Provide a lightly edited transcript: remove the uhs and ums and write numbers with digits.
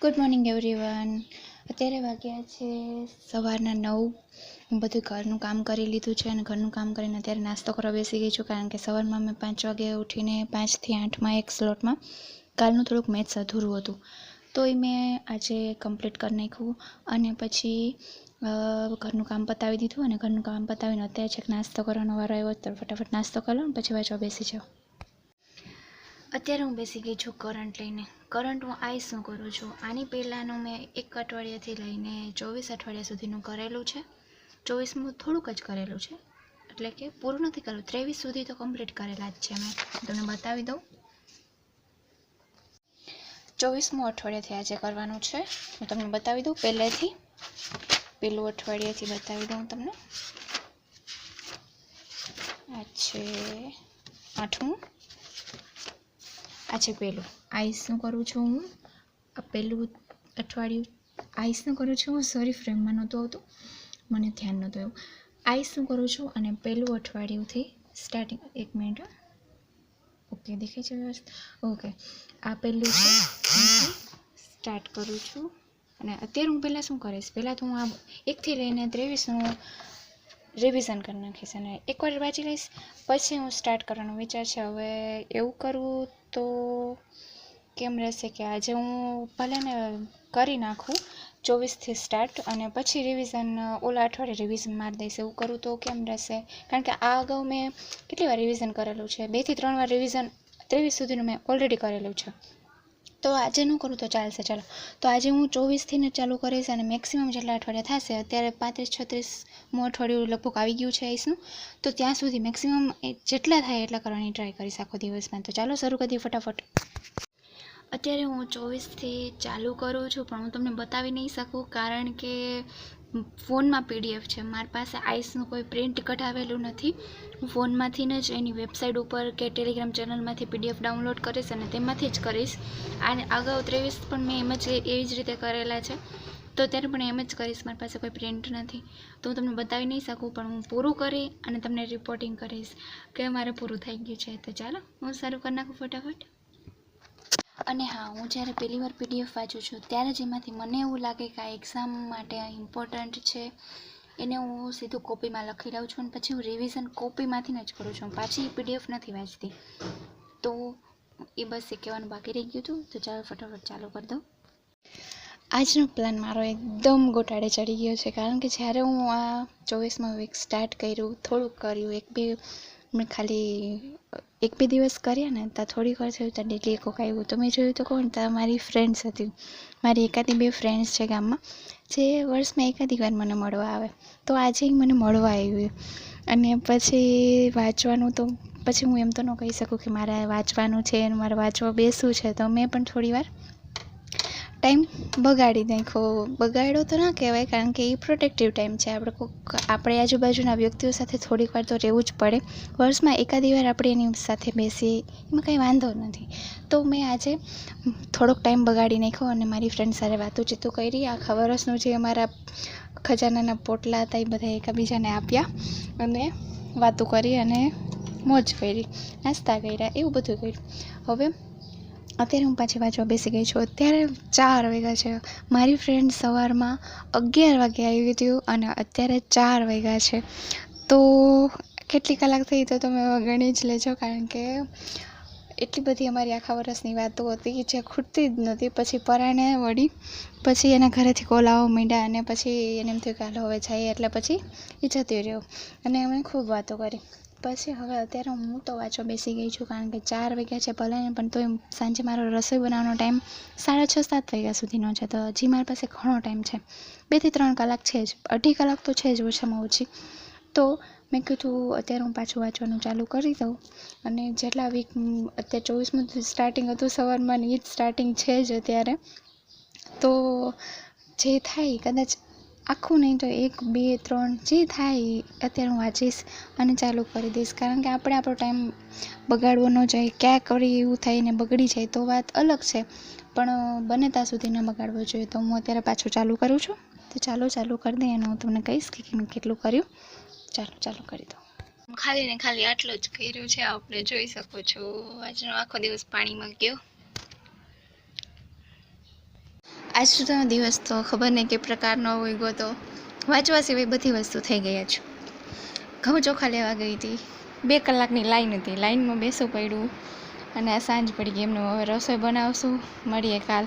Good morning everyone. અત્યારે વાગ્યા છે સવારના 9. હું બધું ઘરનું કામ કરી લીધું છે અને ઘરનું કામ કરીને અત્યારે નાસ્તો કરવા બેસી ગઈ છું, કારણ કે સવારમાં મેં 5 વાગે ઉઠીને 5 થી 8માં એક સ્લોટમાં કાલનું થોડુંક મેથ્સ અધૂરું હતું, તો એ મેં આજે કમ્પ્લીટ કરી નાખ્યું અને પછી ઘરનું કામ પતાવી દીધું. અને ઘરનું કામ પતાવીને અત્યારે છેક નાસ્તો કરવાનો વારો આવ્યો, તો ફટાફટ નાસ્તો કરી લો ને પછી વાંચવા બેસી જાઓ. અત્યારે હું બેસી ગઈ છું કરંટ લઈને. કરંટ હું શું કરું છું, આની પહેલાંનું મેં 1 અઠવાડિયાથી લઈને 24 અઠવાડિયા સુધીનું કરેલું છે. 24માં થોડુંક જ કરેલું છે, એટલે કે પૂરું નથી કરેલું. 23 સુધી તો કમ્પ્લીટ કરેલા જ છે. મેં તમને બતાવી દઉં. 24મું અઠવાડિયાથી આજે કરવાનું છે. હું તમને બતાવી દઉં પહેલેથી. પહેલું અઠવાડિયાથી બતાવી દઉં તમને. આ છે 8મું. આ છે પહેલું. આઈસનું કરું છું હું. આ પહેલું અઠવાડિયું આઈસનું કરું છું હું. સોરી, ફ્રેમમાં નહોતું આવતું, મને ધ્યાન નહોતું એવું. આઈસનું કરું છું અને પહેલું અઠવાડિયુંથી સ્ટાર્ટિંગ. 1 મિનિટ. ઓકે, દેખાય છે વ્યવસ્થિત? ઓકે, આ પહેલું છે, સ્ટાર્ટ કરું છું. અને અત્યારે હું પહેલાં શું કરીશ, પહેલાં તો હું આ 1 થી લઈને 23નું રિવિઝન કરી નાખીશ અને એકવાર વાંચી લઈશ, પછી હું સ્ટાર્ટ કરવાનો વિચાર છે. હવે એવું કરવું તો કેમ રહેશે કે આજે હું ભલે ને કરી નાખું 24થી સ્ટાર્ટ અને પછી રિવિઝન ઓલા અઠવાડિયે રિવિઝન મારી દઈશ. એવું કરું તો કેમ રહેશે? કારણ કે આ અગાઉ મેં કેટલી વાર રિવિઝન કરેલું છે, 2 થી 3 વાર રિવિઝન 23 સુધીનું મેં ઓલરેડી કરેલું છે. તો આજે ન કરું તો ચાલશે. ચાલો, તો આજે હું 24થી ને ચાલુ કરીશ અને મેક્સિમમ જેટલા અઠવાડિયા થશે, અત્યારે 35-36મું અઠવાડિયું લગભગ આવી ગયું છે આઈસનું, તો ત્યાં સુધી મેક્સિમમ જેટલા થાય એટલા કરવાની ટ્રાય કરીશ આખો દિવસમાં. તો ચાલો શરૂ કરી દઈએ ફટાફટ. અત્યારે હું 24થી ચાલુ કરું છું, પણ હું તમને બતાવી નહીં શકું કારણ કે ફોનમાં PDF છે. મારી પાસે આઈસનું કોઈ પ્રિન્ટ કઢાવેલું નથી. હું ફોનમાંથી જ એની વેબસાઇટ ઉપર કે ટેલિગ્રામ ચેનલમાંથી PDF ડાઉનલોડ કરીશ અને તેમાંથી જ કરીશ. અને અગાઉ 23 પણ મેં એમ જ એવી જ રીતે કરેલા છે, તો ત્યારે પણ એમ જ કરીશ. મારી પાસે કોઈ પ્રિન્ટ નથી, તો હું તમને બતાવી નહીં શકું, પણ હું પૂરું કરી અને તમને રિપોર્ટિંગ કરીશ કે મારે પૂરું થઈ ગયું છે. તો ચાલો હું શરૂ કરી નાખું ફટાફટ. અને હા, હું જ્યારે પહેલી વાર PDF વાંચું છું ત્યારે જ એમાંથી મને એવું લાગે કે આ એક્ઝામ માટે ઇમ્પોર્ટન્ટ છે, એને હું સીધું કોપીમાં લખી લઉં છું અને પછી હું રિવિઝન કોપીમાંથી જ કરું છું, પાછી PDF નથી વાંચતી. તો એ બસ એ કહેવાનું બાકી રહી ગયું હતું. તો ચાલો ફટાફટ ચાલુ કરી દઉં. આજનો પ્લાન મારો એકદમ ગોટાળે ચડી ગયો છે, કારણ કે જ્યારે હું આ 24માં વીક સ્ટાર્ટ કર્યું, થોડુંક કર્યું, મેં ખાલી 1-2 દિવસ કર્યા ને, ત્યાં થોડીક વાર થયું, ત્યાં ડેલી કોક આવ્યું. તો મેં જોયું તો કોણ, ત્યાં મારી ફ્રેન્ડ્સ હતી. મારી 1-2 ફ્રેન્ડ્સ છે ગામમાં, જે વર્ષમાં 1-2 વાર મને મળવા આવે. તો આજે મને મળવા આવી અને પછી વાંચવાનું, તો પછી હું એમ તો ન કહી શકું કે મારે વાંચવાનું છે અને મારે વાંચવા બેસવું છે. તો મેં પણ થોડી વાર ટાઈમ બગાડી નાખ્યો. બગાડ્યો તો ના કહેવાય, કારણ કે એ પ્રોટેક્ટિવ ટાઈમ છે. આપણે આજુબાજુના વ્યક્તિઓ સાથે થોડીક વાર તો રહેવું જ પડે. વર્ષમાં 1-2 વાર આપણે એની સાથે બેસીએ, એમાં કંઈ વાંધો નથી. તો મેં આજે થોડોક ટાઈમ બગાડી નાખ્યો અને મારી ફ્રેન્ડ સાથે વાતોચીતો કરી. આખા વર્ષનું જે અમારા ખજાનાના પોટલા હતા એ બધા એકબીજાને આપ્યા અને વાતો કરી અને મોજ કરી, નાસ્તા કર્યા, એવું બધું કર્યું. હવે અત્યારે હું પાછી વાંચવા બેસી ગઈ છું. અત્યારે 4 વાગ્યા છે. મારી ફ્રેન્ડ સવારમાં 11 વાગે આવી હતી અને અત્યારે 4 વાગ્યા છે. તો કેટલી કલાક થઈ તો તમે ગણી જ લેજો, કારણ કે એટલી બધી અમારી આખા વર્ષની વાતો હતી જે ખૂટતી જ નહોતી. પછી પરાણે વળી પછી એના ઘરેથી કોલ આવવા માંડ્યા અને પછી એને એમ થયું કે હાલો હવે જઈએ, એટલે પછી એ જતી રહ્યો અને અમે ખૂબ વાતો કરી. પછી હવે અત્યારે હું તો વાંચવા બેસી ગઈ છું, કારણ કે 4 વાગ્યા છે ભલે ને, પણ તોય સાંજે મારો રસોઈ બનાવવાનો ટાઈમ 6:30-7 વાગ્યા સુધીનો છે. તો હજી મારી પાસે ઘણો ટાઈમ છે. 2 થી 3 કલાક છે જ, 2.5 કલાક તો છે જ ઓછામાં ઓછી. તો મેં કીધું અત્યારે હું પાછું વાંચવાનું ચાલુ કરી દઉં અને જેટલા વીક અત્યારે 24મું સ્ટાર્ટિંગ હતું સવારમાં, એ જ સ્ટાર્ટિંગ છે જ અત્યારે. તો જે થાય, કદાચ આખું નહીં તો 1, 2, 3 જે થાય અત્યારે હું વાંચીશ અને ચાલુ કરી દઈશ, કારણ કે આપણે આપણો ટાઈમ બગાડવો ન જાય. ક્યાંક કરી એવું થઈને બગડી જાય તો વાત અલગ છે, પણ બને ત્યાં સુધી ન બગાડવો જોઈએ. તો હું અત્યારે પાછું ચાલુ કરું છું. તો ચાલુ કરી દઈએ અને હું તમને કહીશ કે મેં કેટલું કર્યું. ચાલુ કરી દઉં. ખાલી ને ખાલી આટલું જ કર્યું છે, આપણે જોઈ શકો છો. આજનો આખો દિવસ પાણીમાં ગયો. આજનો દિવસ તો ખબર નહીં કે પ્રકારનો હોય ગયો તો વાંચવા સિવાય બધી વસ્તુ થઈ ગઈ છે. ઘઉં ચોખા લેવા ગઈ હતી, 2 કલાકની લાઈન હતી, લાઈનમાં બેસવું પડ્યું અને આ સાંજ પડી ગઈ. એમનું હવે રસોઈ બનાવશું. મળીએ કાલ.